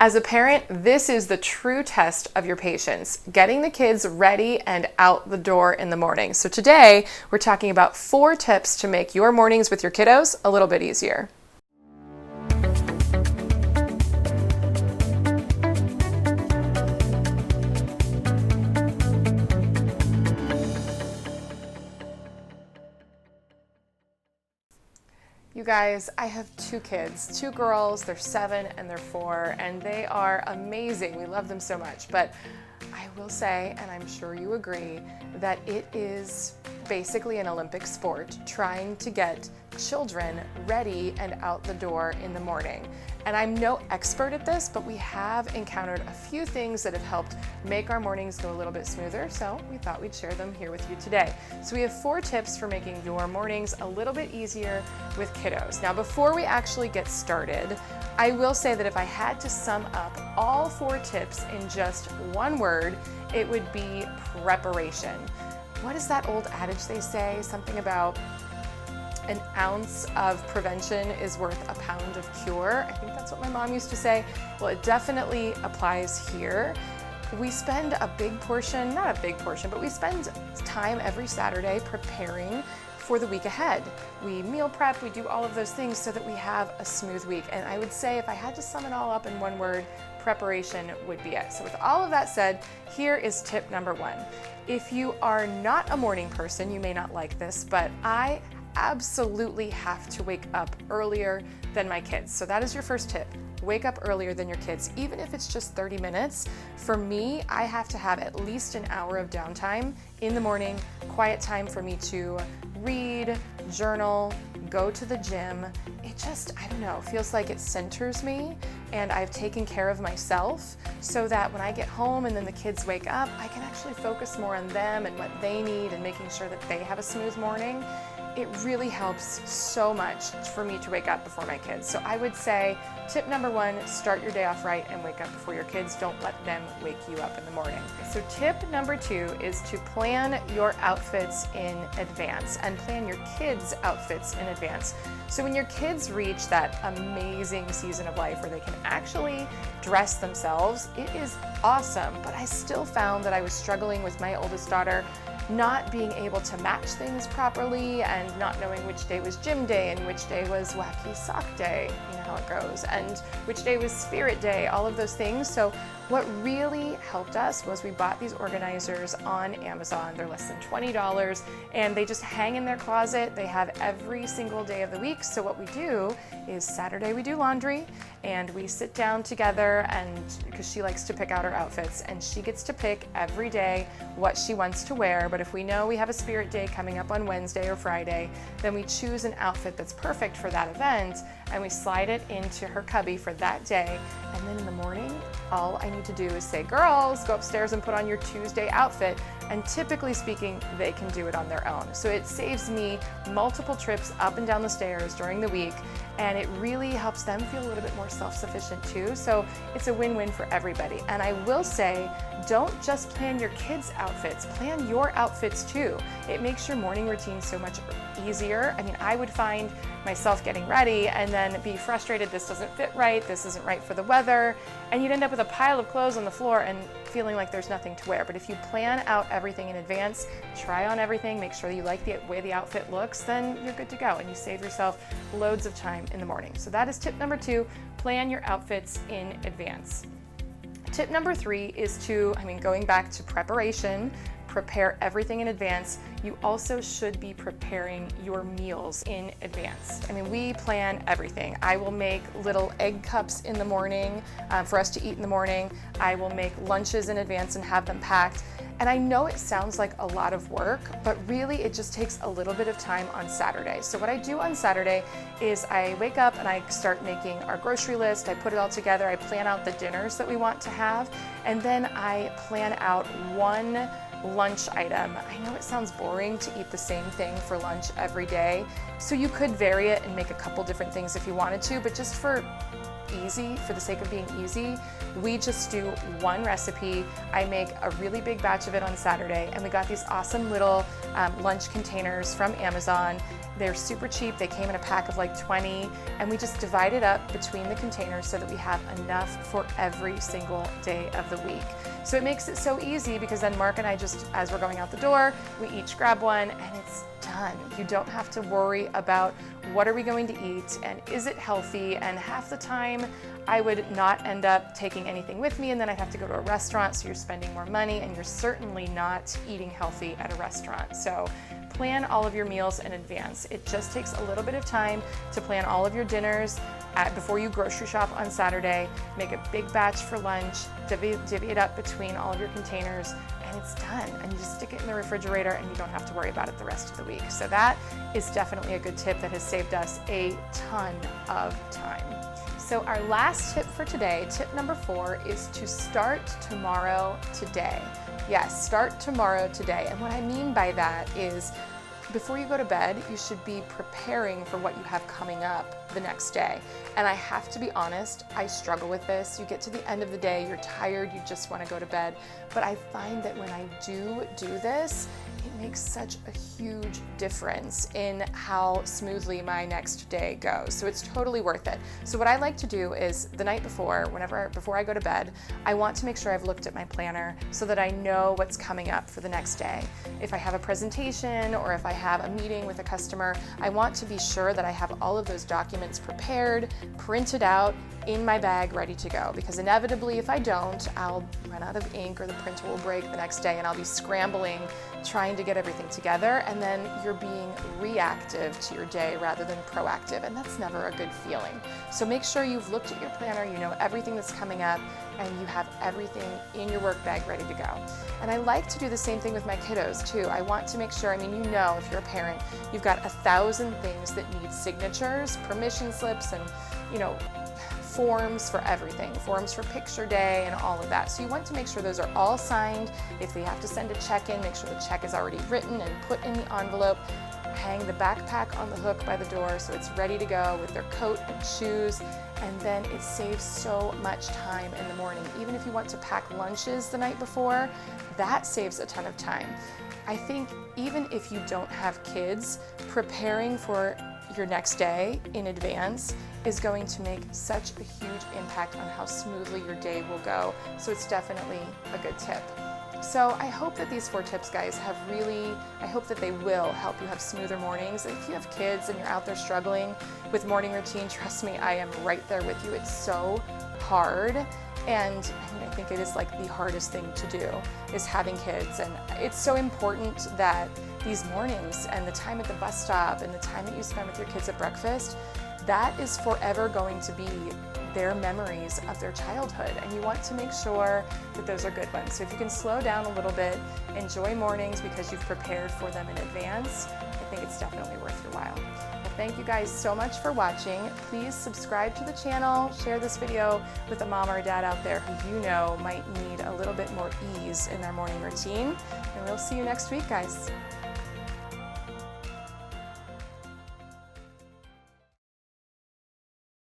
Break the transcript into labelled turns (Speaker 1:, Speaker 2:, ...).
Speaker 1: As a parent, this is the true test of your patience, getting the kids ready and out the door in the morning. So today, we're talking about 4 tips to make your mornings with your kiddos a little bit easier. You guys, I have 2 kids, 2 girls, they're 7 and they're 4, and they are amazing. We love them so much, but I will say, and I'm sure you agree, that it is basically an Olympic sport trying to get children ready and out the door in the morning. And I'm no expert at this, but we have encountered a few things that have helped make our mornings go a little bit smoother, so we thought we'd share them here with you today. So we have 4 tips for making your mornings a little bit easier with kiddos. Now, before we actually get started, I will say that if I had to sum up all 4 tips in just one word, it would be preparation. What is that old adage they say? Something about an ounce of prevention is worth a pound of cure. I think that's what my mom used to say. Well, it definitely applies here. We spend a big portion, not a big portion, but we spend time every Saturday preparing for the week ahead. We meal prep, we do all of those things so that we have a smooth week. And I would say if I had to sum it all up in one word, preparation would be it. So with all of that said, here is tip number 1. If you are not a morning person, you may not like this, but I absolutely have to wake up earlier than my kids. So that is your first tip. Wake up earlier than your kids, even if it's just 30 minutes. For me, I have to have at least an hour of downtime in the morning, quiet time for me to read, journal, go to the gym. It just, I don't know, feels like it centers me and I've taken care of myself so that when I get home and then the kids wake up, I can actually focus more on them and what they need and making sure that they have a smooth morning. It really helps so much for me to wake up before my kids. So I would say tip number 1, start your day off right and wake up before your kids. Don't let them wake you up in the morning. So tip number 2 is to plan your outfits in advance and plan your kids' outfits in advance. So when your kids reach that amazing season of life where they can actually dress themselves, it is awesome. But I still found that I was struggling with my oldest daughter not being able to match things properly and not knowing which day was gym day and which day was wacky sock day, you know how it goes, and which day was spirit day, all of those things. So what really helped us was we bought these organizers on Amazon. They're less than $20 and they just hang in their closet. They have every single day of the week. So what we do is Saturday we do laundry and we sit down together, and because she likes to pick out her outfits and she gets to pick every day what she wants to wear. But if we know we have a spirit day coming up on Wednesday or Friday, then we choose an outfit that's perfect for that event and we slide it into her cubby for that day. And then in the morning, all I need to do is say, girls, go upstairs and put on your Tuesday outfit. And typically speaking, they can do it on their own. So it saves me multiple trips up and down the stairs during the week, and it really helps them feel a little bit more self-sufficient too. So it's a win-win for everybody. And I will say, don't just plan your kids' outfits, plan your outfits too. It makes your morning routine so much easier. I mean, I would find myself getting ready and then be frustrated, this doesn't fit right, this isn't right for the weather, and you'd end up with a pile of clothes on the floor and feeling like there's nothing to wear. But if you plan out everything in advance, try on everything, make sure you like the way the outfit looks, then you're good to go and you save yourself loads of time in the morning. So that is tip number 2, plan your outfits in advance. Tip number 3 is to, going back to preparation, prepare everything in advance. You also should be preparing your meals in advance. We plan everything. I will make little egg cups in the morning for us to eat in the morning. I will make lunches in advance and have them packed. And I know it sounds like a lot of work, but really it just takes a little bit of time on Saturday. So what I do on Saturday is I wake up and I start making our grocery list. I put it all together. I plan out the dinners that we want to have. And then I plan out one lunch item. I know it sounds boring to eat the same thing for lunch every day. So you could vary it and make a couple different things if you wanted to, but just for the sake of being easy, we just do one recipe. I make a really big batch of it on Saturday, and we got these awesome little lunch containers from Amazon. They're super cheap. They came in a pack of like 20, and we just divide it up between the containers so that we have enough for every single day of the week. So it makes it so easy because then Mark and I just, as we're going out the door, we each grab one and it's done. You don't have to worry about what are we going to eat and is it healthy, and half the time I would not end up taking anything with me and then I'd have to go to a restaurant, so you're spending more money and you're certainly not eating healthy at a restaurant. So plan all of your meals in advance. It just takes a little bit of time to plan all of your dinners before you grocery shop on Saturday. Make a big batch for lunch, divvy it up between all of your containers, and it's done. And you just stick it in the refrigerator and you don't have to worry about it the rest of the week. So that is definitely a good tip that has saved us a ton of time. So our last tip for today, tip number 4, is to start tomorrow today. Yes, start tomorrow today. And what I mean by that is before you go to bed, you should be preparing for what you have coming up the next day. And I have to be honest, I struggle with this. You get to the end of the day, you're tired, you just want to go to bed. But I find that when I do this, it makes such a huge difference in how smoothly my next day goes. So it's totally worth it. So what I like to do is the night before, before I go to bed, I want to make sure I've looked at my planner so that I know what's coming up for the next day. If I have a presentation or if I have a meeting with a customer, I want to be sure that I have all of those documents prepared, printed out, in my bag, ready to go. Because inevitably, if I don't, I'll run out of ink or the printer will break the next day and I'll be scrambling, trying to get everything together, and then you're being reactive to your day rather than proactive, and that's never a good feeling. So make sure you've looked at your planner, you know everything that's coming up, and you have everything in your work bag ready to go. And I like to do the same thing with my kiddos too. I want to make sure, you know, if you're a parent, you've got 1,000 things that need signatures, permission slips, and forms for everything, forms for picture day and all of that. So you want to make sure those are all signed. If they have to send a check in, make sure the check is already written and put in the envelope. Hang the backpack on the hook by the door so it's ready to go with their coat and shoes, and then it saves so much time in the morning. Even if you want to pack lunches the night before, that saves a ton of time. I think even if you don't have kids, preparing for your next day in advance is going to make such a huge impact on how smoothly your day will go. So it's definitely a good tip. So I hope that these 4 tips, guys, I hope that they will help you have smoother mornings. If you have kids and you're out there struggling with morning routine, trust me, I am right there with you. It's so hard. And I think it is like the hardest thing to do is having kids. And it's so important that these mornings and the time at the bus stop and the time that you spend with your kids at breakfast, that is forever going to be their memories of their childhood. And you want to make sure that those are good ones. So if you can slow down a little bit, enjoy mornings because you've prepared for them in advance, I think it's definitely worth your while. Well, thank you guys so much for watching. Please subscribe to the channel, share this video with a mom or a dad out there who you know might need a little bit more ease in their morning routine. And we'll see you next week, guys.